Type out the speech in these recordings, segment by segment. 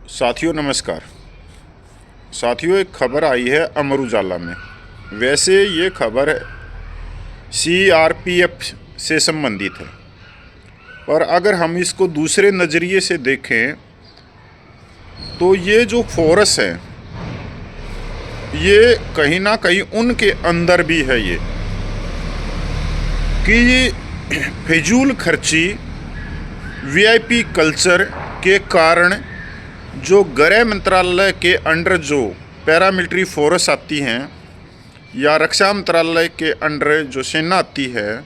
साथियों नमस्कार। साथियों, एक खबर आई है अमर उजाला में। वैसे ये खबर सीआरपीएफ से संबंधित है, पर अगर हम इसको दूसरे नज़रिए से देखें तो ये जो फोर्स है ये कहीं ना कहीं उनके अंदर भी है ये कि फिजूल खर्ची वीआईपी कल्चर के कारण जो गृह मंत्रालय के अंडर जो पैरामिलिट्री फोर्स आती हैं या रक्षा मंत्रालय के अंडर जो सेना आती है,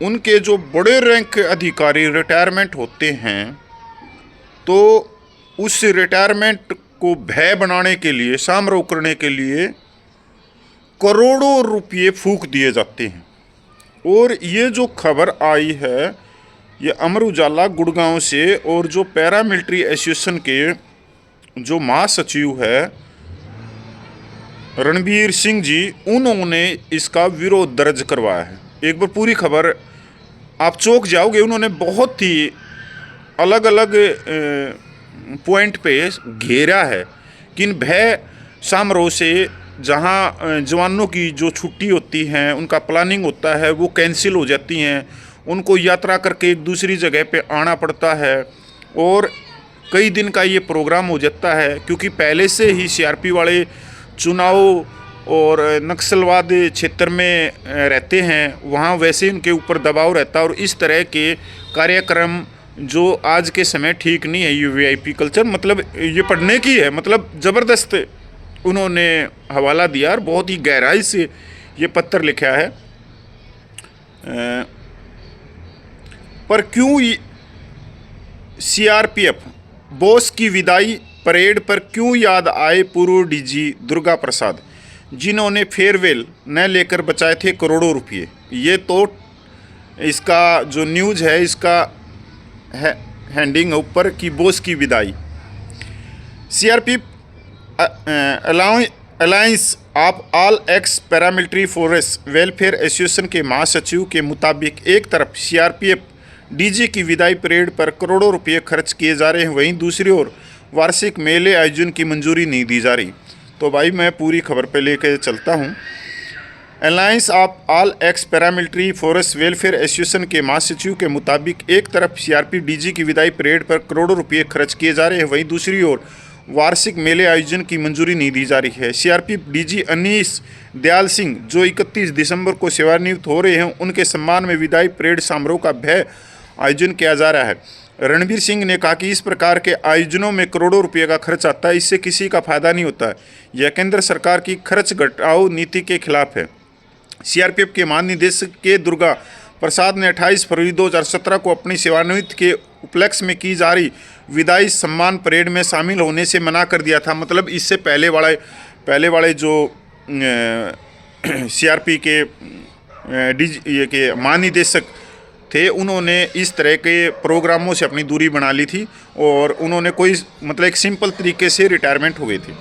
उनके जो बड़े रैंक के अधिकारी रिटायरमेंट होते हैं तो उस रिटायरमेंट को भय बनाने के लिए, सामरोह करने के लिए करोड़ों रुपये फूंक दिए जाते हैं। और ये जो खबर आई है ये अमर उजाला गुड़गांव से, और जो पैरामिलिट्री एसोसिएशन के जो महासचिव है रणबीर सिंह जी, उन्होंने इसका विरोध दर्ज करवाया है। एक बार पूरी खबर आप चौंक जाओगे। उन्होंने बहुत ही अलग अलग पॉइंट पे घेरा है कि इन भय समारोह से जहां जवानों की जो छुट्टी होती हैं, उनका प्लानिंग होता है, वो कैंसिल हो जाती हैं, उनको यात्रा करके एक दूसरी जगह पे आना पड़ता है और कई दिन का ये प्रोग्राम हो जाता है, क्योंकि पहले से ही सीआरपी वाले चुनाव और नक्सलवाद क्षेत्र में रहते हैं, वहाँ वैसे उनके ऊपर दबाव रहता है। और इस तरह के कार्यक्रम जो आज के समय ठीक नहीं है। ये वीआईपी कल्चर मतलब ये पढ़ने की है, मतलब ज़बरदस्त उन्होंने हवाला दिया और बहुत ही गहराई से ये पत्र लिखा है। पर क्यों सीआरपीएफ बोस की विदाई परेड पर क्यों याद आए पूर्व डीजी दुर्गा प्रसाद, जिन्होंने फेयरवेल न लेकर बचाए थे करोड़ों रुपये। ये तो इसका जो न्यूज़ है इसका हैंडिंग ऊपर की बोस की विदाई। CRPF alliance of all x paramilitary force welfare association के महासचिव के मुताबिक एक तरफ सीआरपीएफ डीजी की विदाई परेड पर करोड़ों रुपये खर्च किए जा रहे हैं, वहीं दूसरी ओर वार्षिक मेले आयोजन की मंजूरी नहीं दी जा रही। तो भाई मैं पूरी खबर पे लेकर चलता हूँ। Alliance of all x paramilitary force welfare association के महासचिव के मुताबिक एक तरफ सीआरपी डीजी की विदाई परेड पर करोड़ों रुपये खर्च किए जा रहे हैं, वहीं दूसरी ओर वार्षिक मेले आयोजन की मंजूरी नहीं दी जा रही है। सीआरपीएफ डीजी अनीस दयाल सिंह जो 31 दिसंबर को सेवानिवृत्त हो रहे हैं, उनके सम्मान में विदाई परेड समारोह का भव्य आयोजन किया जा रहा है। रणबीर सिंह ने कहा कि इस प्रकार के आयोजनों में करोड़ों रुपये का खर्च आता है, इससे किसी का फायदा नहीं होता है। यह केंद्र सरकार की खर्च घटाओ नीति के खिलाफ है। सीआरपीएफ के महानिदेशक के दुर्गा प्रसाद ने 28 फरवरी 2017 को अपनी सेवानिवृत्ति के उपलक्ष्य में की जा रही विदाई सम्मान परेड में शामिल होने से मना कर दिया था। मतलब इससे पहले वाले जो सीआरपी के डीजी के महानिदेशक थे, उन्होंने इस तरह के प्रोग्रामों से अपनी दूरी बना ली थी और उन्होंने कोई मतलब एक सिंपल तरीके से रिटायरमेंट हो गए थे।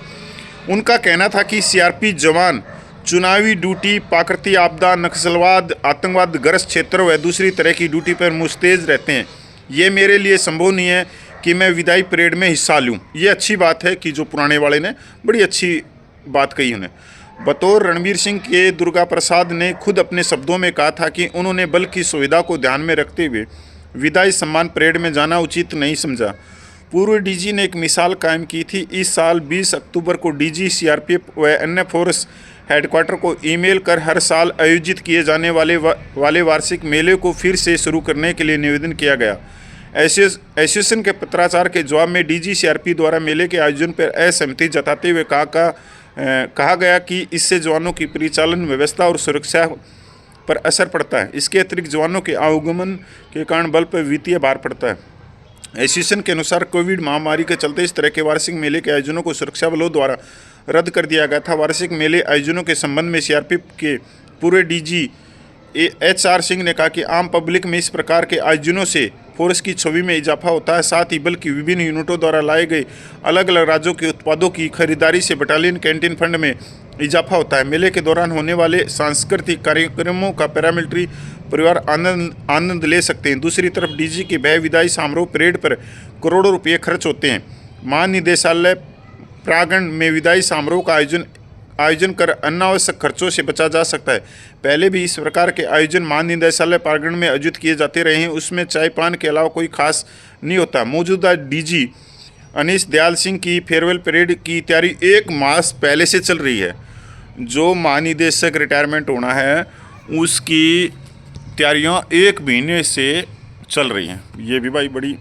उनका कहना था कि सीआरपी जवान चुनावी ड्यूटी, प्राकृतिक आपदा, नक्सलवाद, आतंकवाद ग्रस्त क्षेत्रों व दूसरी तरह की ड्यूटी पर मुस्तैद रहते हैं। ये मेरे लिए संभव नहीं है कि मैं विदाई परेड में हिस्सा लूँ। ये अच्छी बात है कि जो पुराने वाले ने बड़ी अच्छी बात कही उन्हें। बतौर रणबीर सिंह के दुर्गा प्रसाद ने खुद अपने शब्दों में कहा था कि उन्होंने बल की सुविधा को ध्यान में रखते हुए विदाई सम्मान परेड में जाना उचित नहीं समझा। पूर्व डीजी ने एक मिसाल कायम की थी। इस साल 20 अक्टूबर को डीजी सीआरपीएफ व अन्य फोर्स हेडक्वार्टर को ईमेल कर हर साल आयोजित किए जाने वाले वार्षिक मेले को फिर से शुरू करने के लिए निवेदन किया गया। एसोसिएशन के पत्राचार के जवाब में डीजी सीआरपी द्वारा मेले के आयोजन पर असहमति जताते हुए कहा गया कि इससे जवानों की परिचालन व्यवस्था और सुरक्षा पर असर पड़ता है। इसके अतिरिक्त जवानों के आवागमन के कारण बल पर वित्तीय भार पड़ता है। एसोसिएशन के अनुसार कोविड महामारी के चलते इस तरह के वार्षिक मेले के आयोजनों को सुरक्षा बलों द्वारा रद्द कर दिया गया था। वार्षिक मेले आयोजनों के संबंध में सीआरपीएफ के पूर्व डीजी HR सिंह ने कहा कि आम पब्लिक में इस प्रकार के आयोजनों से फोर्स की छवि में इजाफा होता है। साथ ही बल की विभिन्न यूनिटों द्वारा लाए गए अलग अलग राज्यों के उत्पादों की खरीदारी से बटालियन कैंटीन फंड में इजाफा होता है। मेले के दौरान होने वाले सांस्कृतिक कार्यक्रमों का पैरामिलिट्री परिवार आनंद ले सकते हैं। दूसरी तरफ डीजी की भय विदाई समारोह परेड पर करोड़ों रुपये खर्च होते हैं। महानिदेशालय प्रांगण में विदाई समारोह का आयोजन कर अनावश्यक खर्चों से बचा जा सकता है। पहले भी इस प्रकार के आयोजन महानिदेशालय प्रांगण में आयोजित किए जाते रहे हैं, उसमें चाय पान के अलावा कोई खास नहीं होता। मौजूदा डीजी अनीश दयाल सिंह की फेयरवेल परेड की तैयारी 1 मास पहले से चल रही है। जो महानिदेशक रिटायरमेंट होना है उसकी तैयारियां 1 महीने से चल रही हैं। ये भी भाई बड़ी।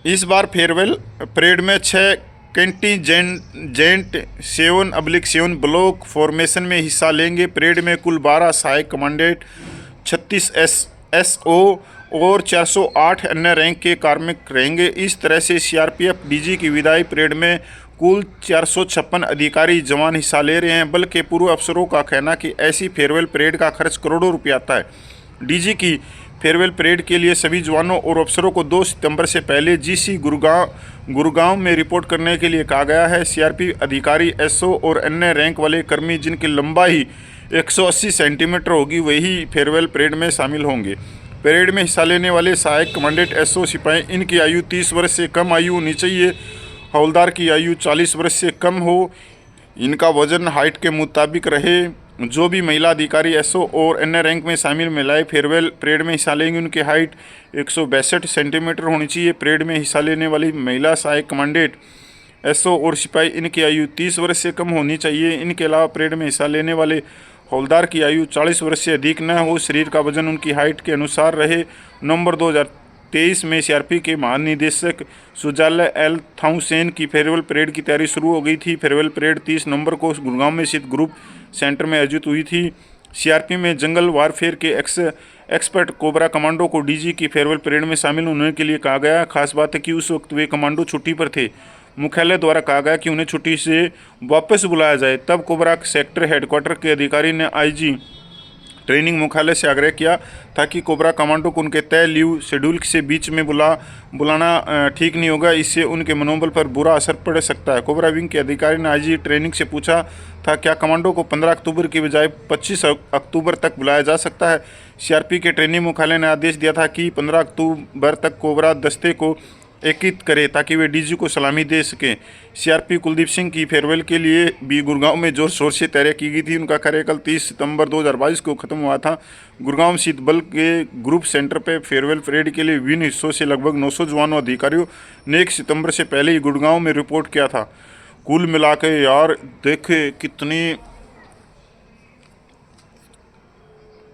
इस बार फेयरवेल परेड में 6 कंटिजेंट 7/7 ब्लॉक फॉर्मेशन में हिस्सा लेंगे। परेड में कुल 12 सहायक कमांडेंट, 36 SO और 408 अन्य रैंक के कार्मिक रहेंगे। इस तरह से CRPF डीजी की विदाई परेड में कुल 456 अधिकारी जवान हिस्सा ले रहे हैं। बल्कि पूर्व अफसरों का कहना कि ऐसी फेयरवेल परेड का खर्च करोड़ों रुपये आता है। डीजी की फेयरवेल परेड के लिए सभी जवानों और अफसरों को 2 सितंबर से पहले GC गुरुगांव में रिपोर्ट करने के लिए कहा गया है। CRPF अधिकारी, SO और अन्य रैंक वाले कर्मी जिनकी लंबाई 180 सेंटीमीटर होगी वही फेयरवेल परेड में शामिल होंगे। परेड में हिस्सा लेने वाले सहायक कमांडेंट, SO, सिपाही, इनकी आयु 30 वर्ष से कम आयु होनी चाहिए। हवलदार की आयु 40 वर्ष से कम हो। इनका वजन हाइट के मुताबिक रहे। जो भी महिला अधिकारी, SO और अन्य रैंक में शामिल महिलाएं फेयरवेल परेड में हिस्सा लेंगी उनकी हाइट 162 सेंटीमीटर होनी चाहिए। परेड में हिस्सा लेने वाली महिला सहायक कमांडेंट, SO और सिपाही, इनकी आयु 30 वर्ष से कम होनी चाहिए। इनके अलावा परेड में हिस्सा लेने वाले हवलदार की आयु 40 वर्ष से अधिक न हो। शरीर का वजन उनकी हाइट के अनुसार रहे। नवंबर 2023 में CRPF के महानिदेशक सुजाला L थाउसेन की फेयरवेल परेड की तैयारी शुरू हो गई थी। फेयरवेल परेड 30 नवंबर को गुड़गांव में स्थित ग्रुप सेंटर में आयोजित हुई थी। CRPF में जंगल वारफेयर के एक्सपर्ट कोबरा कमांडो को डीजी की फेयरवेल परेड में शामिल होने के लिए कहा गया। खास बात है कि उस वक्त वे कमांडो छुट्टी पर थे। मुख्यालय द्वारा कहा गया कि उन्हें छुट्टी से वापस बुलाया जाए। तब कोबरा सेक्टर हेडक्वार्टर के अधिकारी ने IG ट्रेनिंग मुख्यालय से आग्रह किया था कि कोबरा कमांडो को उनके तय लीव शेड्यूल से बीच में बुलाना ठीक नहीं होगा, इससे उनके मनोबल पर बुरा असर पड़ सकता है। कोबरा विंग के अधिकारी ने IG ट्रेनिंग से पूछा था क्या कमांडो को 15 अक्टूबर की बजाय 25 अक्टूबर तक बुलाया जा सकता है। CRPF के ट्रेनिंग मुख्यालय ने आदेश दिया था कि 15 अक्टूबर तक कोबरा दस्ते को एकीकृत करे ताकि वे डीजी को सलामी दे सकें। CRPF कुलदीप सिंह की फेयरवेल के लिए भी गुड़गांव में जोर शोर से तैयारी की गई थी। उनका कार्यकाल 30 सितंबर 2022 को खत्म हुआ था। गुड़गांव स्थित बल के ग्रुप सेंटर पर फेयरवेल परेड के लिए विभिन्न हिस्सों से लगभग 900 जवानों अधिकारियों ने 1 सितंबर से पहले ही गुड़गांव में रिपोर्ट किया था। कुल मिला के यार देखे कितनी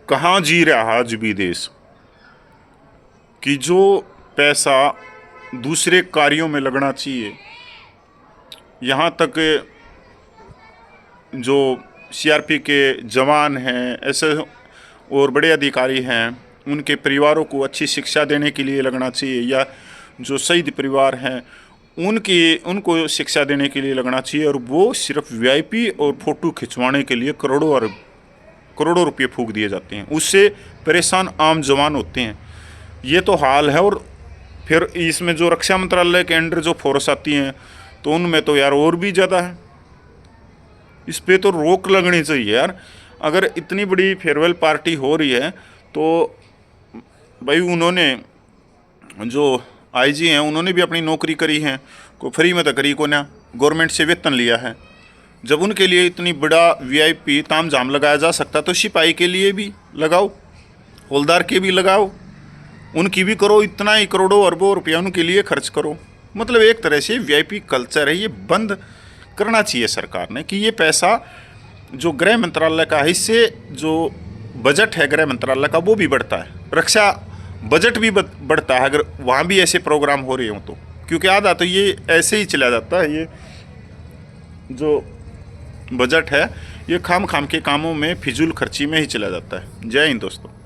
कहाँ जी रहा आज भी देश कि जो पैसा दूसरे कार्यों में लगना चाहिए। यहाँ तक जो CRPF के जवान हैं, ऐसे और बड़े अधिकारी हैं, उनके परिवारों को अच्छी शिक्षा देने के लिए लगना चाहिए, या जो शहीद परिवार हैं उनको शिक्षा देने के लिए लगना चाहिए। और वो सिर्फ VIP और फोटो खिंचवाने के लिए करोड़ों रुपये फूंक दिए जाते हैं। उससे परेशान आम जवान होते हैं। ये तो हाल है। और फिर इसमें जो रक्षा मंत्रालय के अंडर जो फोर्स आती हैं तो उनमें तो यार और भी ज़्यादा है। इस पे तो रोक लगनी चाहिए यार। अगर इतनी बड़ी फेयरवेल पार्टी हो रही है तो भाई उन्होंने जो IG हैं उन्होंने भी अपनी नौकरी करी है, को फ्री में तो करी को ना, गवर्नमेंट से वेतन लिया है। जब उनके लिए इतनी बड़ा VIP तामझाम लगाया जा सकता तो सिपाही के लिए भी लगाओ, हवलदार के भी लगाओ, उनकी भी करो। इतना ही करोड़ों अरबों रुपया उनके लिए खर्च करो। मतलब एक तरह से VIP कल्चर है, ये बंद करना चाहिए सरकार ने कि ये पैसा जो गृह मंत्रालय का है, इससे जो बजट है गृह मंत्रालय का वो भी बढ़ता है, रक्षा बजट भी बढ़ता है अगर वहाँ भी ऐसे प्रोग्राम हो रहे हों तो। क्योंकि आधा तो ये ऐसे ही चला जाता है, ये जो बजट है ये खाम के कामों में फिजूल खर्ची में ही चला जाता है। जय हिंद दोस्तों।